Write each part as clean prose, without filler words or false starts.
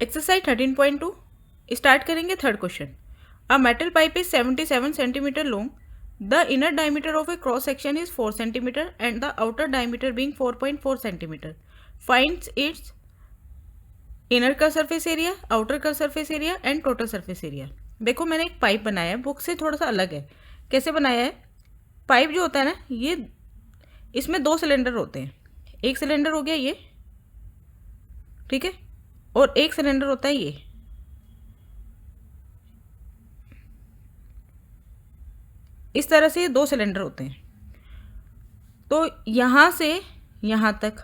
Exercise 13.2 start करेंगे। Third question, a metal pipe is 77 centimetre long, the inner diameter of A cross section is 4 centimetre and the outer diameter being 4.4 centimetre, finds it's inner का surface area, outer का surface area and total surface area. देखो मैंने एक pipe बनाया है, book से थोड़ा सा अलग है। कैसे बनाया है? पाइप जो होता है ना, ये इसमें 2 सिलेंडर होते हैं। एक सिलेंडर हो गया ये, ठीक है, और एक सिलेंडर होता है ये। इस तरह से 2 सिलेंडर होते हैं। तो यहाँ से यहाँ तक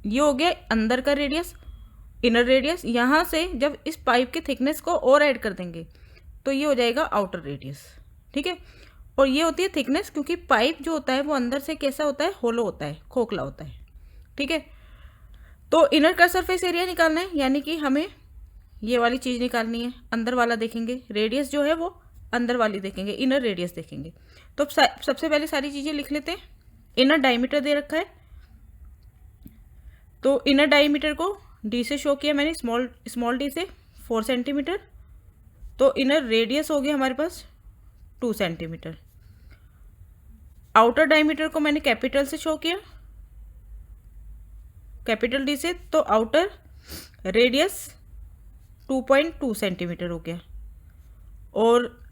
ये हो गया अंदर का रेडियस, इनर रेडियस। यहाँ से जब इस पाइप के थिकनेस को और ऐड कर देंगे तो ये हो जाएगा आउटर रेडियस, ठीक है। और ये होती है थिकनेस, क्योंकि पाइप जो होता है वो अंदर से कैसा होता है, होलो होता है, खोखला होता है, ठीक है। तो इनर का सरफेस एरिया निकालना है, यानी कि हमें ये वाली चीज़ निकालनी है। अंदर वाला देखेंगे, रेडियस जो है वो अंदर वाली देखेंगे, इनर रेडियस देखेंगे। तो सबसे पहले सारी चीज़ें लिख लेते हैं। इनर डायमीटर दे रखा है, तो इनर डायमीटर को डी से शो किया मैंने, स्मॉल डी से 4 सेंटीमीटर। तो इनर रेडियस हो गया हमारे पास 2 सेंटीमीटर। आउटर डायमीटर को मैंने कैपिटल से शो किया, कैपिटल डी से, तो आउटर रेडियस 2.2 सेंटीमीटर हो गया। और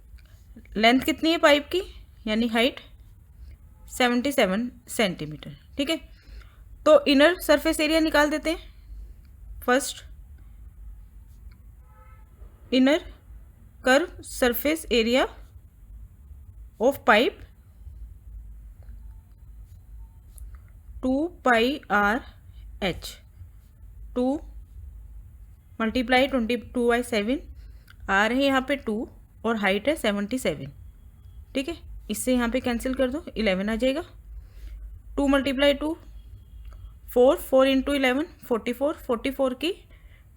लेंथ कितनी है पाइप की, यानी हाइट 77 सेंटीमीटर, ठीक है। तो इनर सरफेस एरिया निकाल देते हैं। First, inner curve surface area of pipe 2 pi r h, 2 multiply 22/7, r है यहाँ पे 2 और हाइट है 77, ठीक है। इससे यहाँ पे कैंसिल कर दो, 11 आ जाएगा। 2 × 2 4, 4 × 11 44, 44 की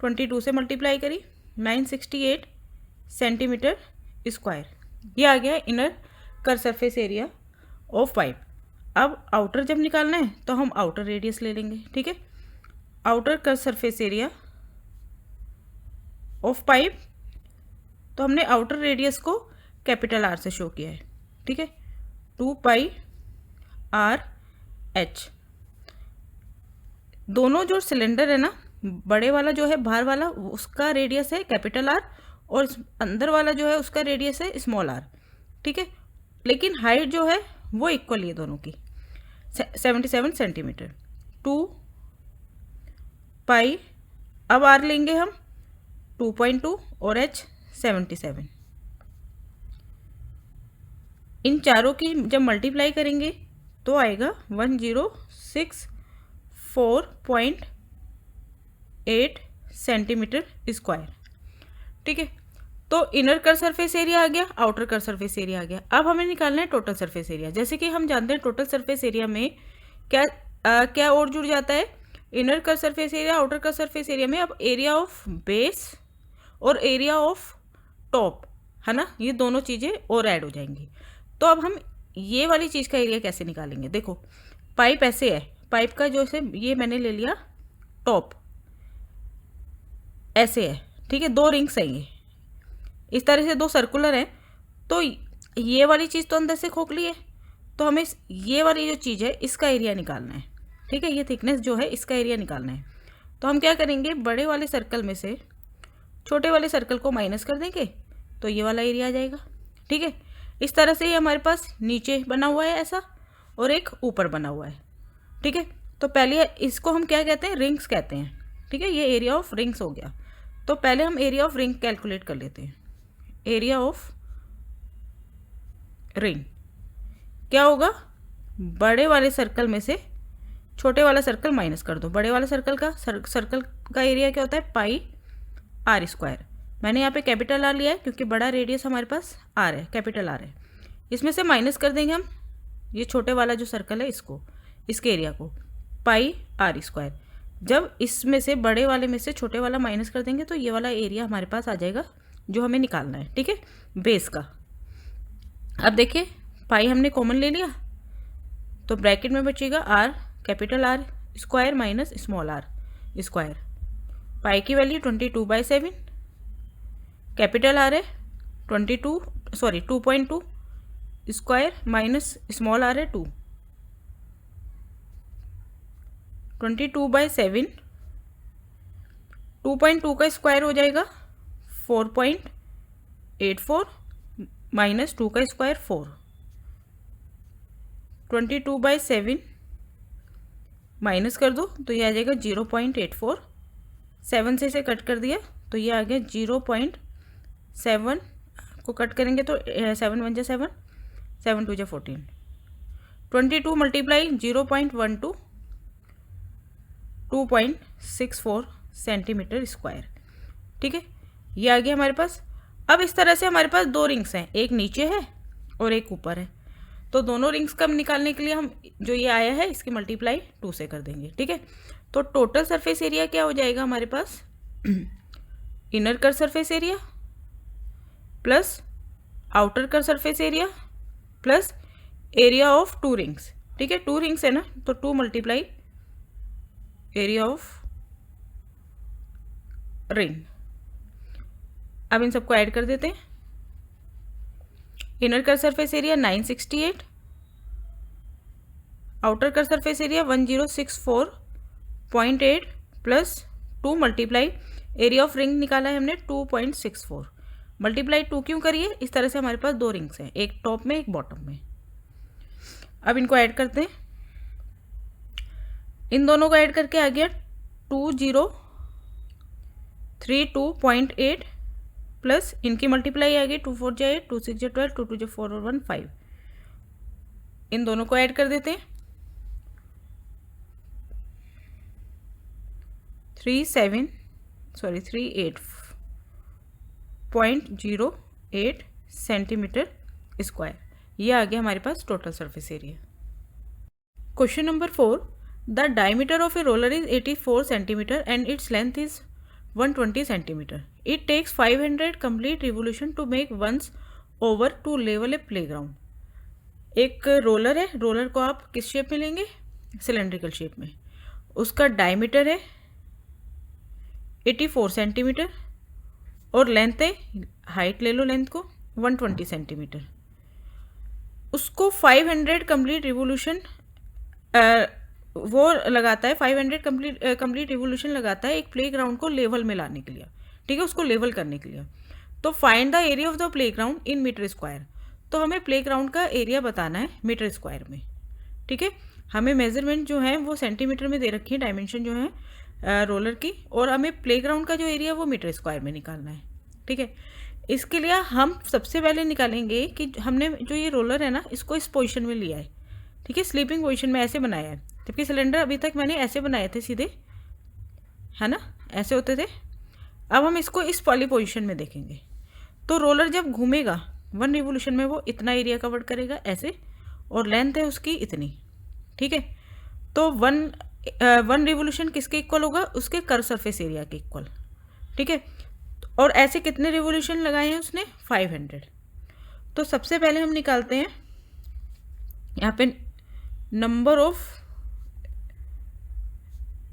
22 से मल्टीप्लाई करी, 968 सेंटीमीटर स्क्वायर। ये आ गया inner curved surface area of pipe. अब आउटर जब निकालना है तो हम आउटर रेडियस ले लेंगे, ठीक है। Outer curved surface area of pipe, तो हमने आउटर रेडियस को कैपिटल आर से शो किया है, ठीक है। 2 पाई आर एच। दोनों जो सिलेंडर है ना, बड़े वाला जो है बाहर वाला, उसका रेडियस है कैपिटल आर, और अंदर वाला जो है उसका रेडियस है स्मॉल आर, ठीक है। लेकिन हाइट जो है वो इक्वल है दोनों की, 77 सेंटीमीटर। 2 पाई, अब आर लेंगे हम 2.2 और एच 77। इन चारों की जब मल्टीप्लाई करेंगे तो आएगा 1064.8 सेंटीमीटर स्क्वायर, ठीक है। तो इनर कर सरफेस एरिया आ गया, आउटर कर सरफेस एरिया आ गया। अब हमें निकालना है टोटल सरफेस एरिया। जैसे कि हम जानते हैं टोटल सरफेस एरिया में क्या और जुड़ जाता है, inner curved surface area, outer curved surface area में अब एरिया ऑफ बेस और एरिया ऑफ टॉप, है ना, ये दोनों चीज़ें और ऐड हो जाएंगी। तो अब हम ये वाली चीज़ का एरिया कैसे निकालेंगे? देखो पाइप ऐसे है, पाइप का जो से ये मैंने ले लिया टॉप, ऐसे है, ठीक है। 2 रिंग्स हैं ये, इस तरह से 2 सर्कुलर हैं। तो ये वाली चीज़ तो अंदर से खोखली है, तो हमें ये वाली जो चीज़ है इसका एरिया निकालना है, ठीक है। ये थिकनेस जो है इसका एरिया निकालना है। तो हम क्या करेंगे, बड़े वाले सर्कल में से छोटे वाले सर्कल को माइनस कर देंगे तो ये वाला एरिया आ जाएगा, ठीक है। इस तरह से ये हमारे पास नीचे बना हुआ है ऐसा, और एक ऊपर बना हुआ है, ठीक है। तो पहले इसको हम क्या कहते हैं, रिंग्स कहते हैं, ठीक है। ये एरिया ऑफ रिंग्स हो गया। तो पहले हम एरिया ऑफ रिंग कैलकुलेट कर लेते हैं। एरिया ऑफ रिंग क्या होगा, बड़े वाले सर्कल में से छोटे वाला सर्कल माइनस कर दो। बड़े वाले सर्कल का एरिया क्या होता है, पाई आर स्क्वायर। मैंने यहाँ पे कैपिटल आर लिया है क्योंकि बड़ा रेडियस हमारे पास आर है, कैपिटल आर है। इसमें से माइनस कर देंगे हम ये छोटे वाला जो सर्कल है इसको, इसके एरिया को, पाई आर स्क्वायर। जब इसमें से बड़े वाले में से छोटे वाला माइनस कर देंगे तो ये वाला एरिया हमारे पास आ जाएगा जो हमें निकालना है, ठीक है, बेस का। अब देखिए पाई हमने कॉमन ले लिया, तो ब्रैकेट में बचेगा r, capital R square minus small r square. Pi की वैल्यू 22/7, कैपिटल आर है 2.2 स्क्वायर माइनस स्मॉल आर है 2, 22/7, 2.2 का स्क्वायर हो जाएगा 4.84 माइनस 2 का स्क्वायर 4, 22/7 माइनस कर दो तो ये आ जाएगा 0.84, 7 से इसे कट कर दिया तो ये आ गया 0.7 को कट करेंगे तो 7 1 जा 7, 7 2 जा 14, 22 मल्टीप्लाई 0.12, 2.64 सेंटीमीटर स्क्वायर। ठीक है, ये आ गया हमारे पास। अब इस तरह से हमारे पास दो रिंग्स हैं, एक नीचे है और एक ऊपर है, तो दोनों रिंग्स का निकालने के लिए हम जो ये आया है इसकी मल्टीप्लाई 2 से कर देंगे। ठीक है, तो टोटल सरफेस एरिया क्या हो जाएगा हमारे पास, inner curved surface area plus outer curved surface area plus area of to rings. ठीक है, 2 रिंग्स है ना, तो 2 मल्टीप्लाई एरिया ऑफ रिंग। अब इन सबको ऐड कर देते हैं। Inner curved surface area 968, outer curved surface area 1064.8 plus 2 multiply area of ring निकाला है हमने 2.64, मल्टीप्लाई 2 क्यों करिए, इस तरह से हमारे पास दो रिंग्स हैं, एक टॉप में एक बॉटम में। अब इनको ऐड करते हैं, इन दोनों को ऐड करके आ गया 2032.8 प्लस इनकी मल्टीप्लाई आ गई 2 4 जा 8, 2 6 जा 12, 2 2 जा 4 और 1 5। इन दोनों को ऐड कर देते हैं, 38.08 सेंटीमीटर स्क्वायर। ये आ गया हमारे पास total surface area. Question number 4, the diameter of a roller is 84 centimetre and its length is 120 centimetre. It takes 500 complete revolution to make once over to level a playground. एक roller है, roller को आप किस shape में लेंगे, cylindrical shape में, उसका diameter है 84 सेंटीमीटर और लेंथ है, हाइट ले लो लेंथ को 120 सेंटीमीटर। उसको 500 कंप्लीट रिवोल्यूशन वो लगाता है, 500 कंप्लीट रिवोल्यूशन लगाता है एक प्लेग्राउंड को लेवल में लाने के लिए। ठीक है, उसको लेवल करने के लिए। तो find the area of the playground in metre square. तो हमें प्लेग्राउंड का एरिया बताना है मीटर स्क्वायर में। ठीक है, हमें मेजरमेंट जो है वो सेंटीमीटर में दे रखी है, डायमेंशन जो है रोलर की, और हमें प्लेग्राउंड का जो एरिया वो मीटर स्क्वायर में निकालना है। ठीक है, इसके लिए हम सबसे पहले निकालेंगे कि हमने जो ये रोलर है ना, इसको इस पोजीशन में लिया है। ठीक है, स्लीपिंग पोजीशन में ऐसे बनाया है, जबकि सिलेंडर अभी तक मैंने ऐसे बनाए थे सीधे, है ना, ऐसे होते थे। अब हम इसको इस वाली पोजीशन में देखेंगे। तो रोलर जब घूमेगा 1 रिवोल्यूशन में वो इतना एरिया कवर करेगा ऐसे, और लेंथ है उसकी इतनी। ठीक है, तो 1 रिवोल्यूशन किसके इक्वल होगा, उसके कर्व सरफेस एरिया के इक्वल। ठीक है, और ऐसे कितने रिवोल्यूशन लगाए हैं उसने, 500। तो सबसे पहले हम निकालते हैं यहाँ पे नंबर ऑफ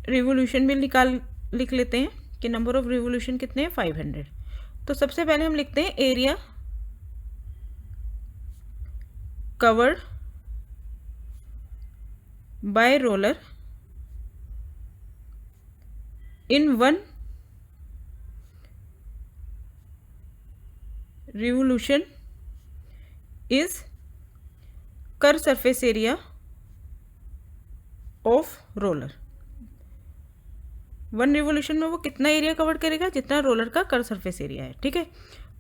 रिवोल्यूशन भी लिख लेते हैं कि नंबर ऑफ रिवोल्यूशन कितने हैं, 500। तो सबसे पहले हम लिखते हैं area covered by roller in 1 revolution is curve surface area of roller. 1 revolution में वो कितना एरिया कवर करेगा, जितना रोलर का कर्व सरफेस एरिया है। ठीक है,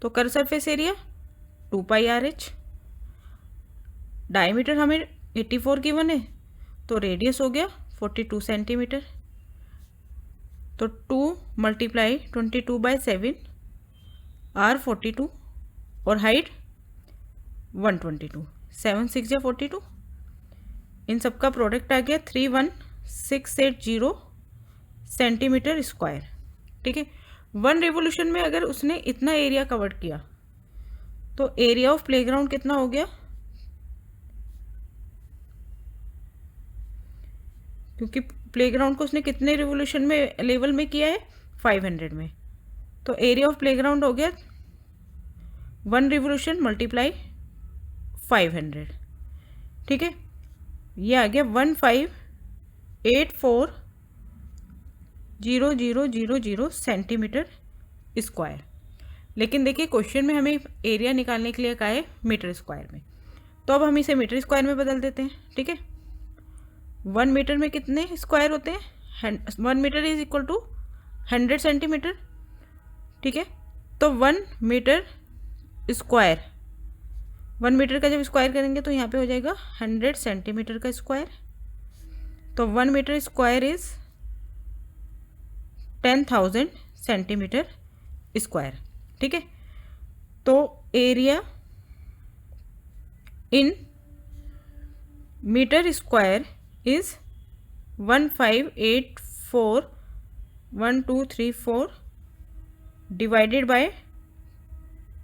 तो कर्व सरफेस एरिया 2 पाई RH, डायमीटर हमें 84 गिवन है, तो रेडियस हो गया 42 सेंटीमीटर। तो 2 मल्टीप्लाई 22/7 R 42 और हाइट 122, 7 6 जा 42। इन सबका प्रोडक्ट आ गया 31680 सेंटीमीटर स्क्वायर। ठीक है, 1 रिवोल्यूशन में अगर उसने इतना एरिया कवर किया तो एरिया ऑफ प्लेग्राउंड कितना हो गया, क्योंकि प्लेग्राउंड को उसने कितने रिवोल्यूशन में लेवल में किया है, 500 में। तो एरिया ऑफ प्लेग्राउंड हो गया 1 रिवोल्यूशन मल्टीप्लाई 500, ठीक है। ये आ गया 1584,000 सेंटीमीटर स्क्वायर। लेकिन देखिए क्वेश्चन में हमें एरिया निकालने के लिए कहा है मीटर स्क्वायर में, तो अब हम इसे मीटर स्क्वायर में बदल देते हैं, ठीक है। 1 मीटर में कितने स्क्वायर होते हैं? 1 metre is equal to 100 centimetre, ठीक है। तो 1 मीटर स्क्वायर, 1 मीटर का जब स्क्वायर करेंगे तो यहाँ पे हो जाएगा 100 सेंटीमीटर का स्क्वायर। तो 1 metre square is 10,000 centimetre square, ठीक है। तो area in metre square is 1584,1234 divided by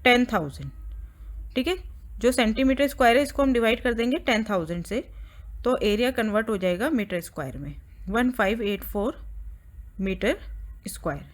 10,000, ठीक है। जो सेंटीमीटर स्क्वायर है इसको हम डिवाइड कर देंगे 10,000 से, तो एरिया कन्वर्ट हो जाएगा मीटर स्क्वायर में, 1584 मीटर स्क्वायर।